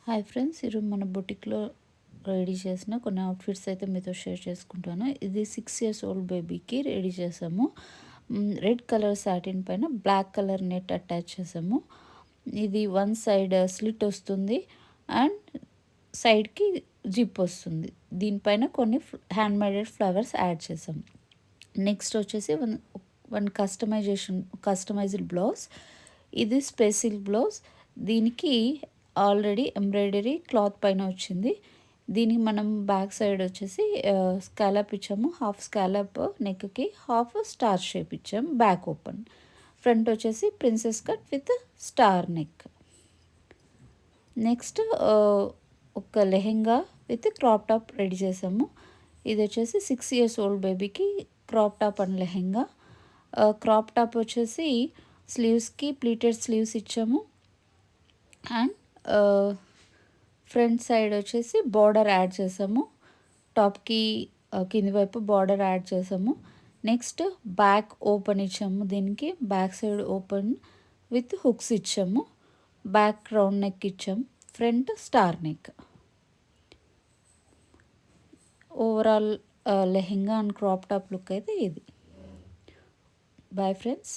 Hi friends, ఈరోజు మన బొటిక్లో ready చేసిన కొన్ని అవుట్ఫిట్స్ అయితే మీతో షేర్ చేసుకుంటాను. ఇది 6 ఇయర్స్ ఓల్డ్ బేబీకి రెడీ చేసాము. రెడ్ కలర్ సాటిన్ పైన బ్లాక్ కలర్ నెట్ అటాచ్ చేసాము. ఇది వన్ సైడ్ స్లిట్ వస్తుంది అండ్ సైడ్కి జిప్ వస్తుంది. దీనిపైన కొన్ని హ్యాండ్ మేడెడ్ ఫ్లవర్స్ యాడ్ చేసాము. నెక్స్ట్ వచ్చేసి వన్ కస్టమైజ్డ్ బ్లౌజ్. ఇది స్పెసిల్ బ్లౌజ్. దీనికి ఆల్రెడీ ఎంబ్రాయిడరీ క్లాత్ పైన వచ్చింది. దీనికి మనం బ్యాక్ సైడ్ వచ్చేసి స్కాలప్ ఇచ్చాము. హాఫ్ స్కాలప్ నెక్కి, హాఫ్ స్టార్ షేప్ ఇచ్చాము. Back open. ఫ్రంట్ వచ్చేసి princess cut with star neck. Next ఒక lehenga with crop top ready చేసాము. ఇది వచ్చేసి 6 ఇయర్స్ ఓల్డ్ బేబీకి crop top and lehenga. Crop top వచ్చేసి స్లీవ్స్కి ప్లీటెడ్ స్లీవ్స్ ఇచ్చాము అండ్ ఫ్రంట్ సైడ్ వచ్చేసి బార్డర్ యాడ్ చేసాము. టాప్కి కింది వైపు బార్డర్ యాడ్ చేసాము. నెక్స్ట్ బ్యాక్ ఓపెన్ ఇచ్చాము. దీనికి back side open with hooks ఇచ్చాము. బ్యాక్ రౌండ్ నెక్ ఇచ్చాము. Front star neck. Overall lehenga and crop top look అయితే ఇది. Bye friends.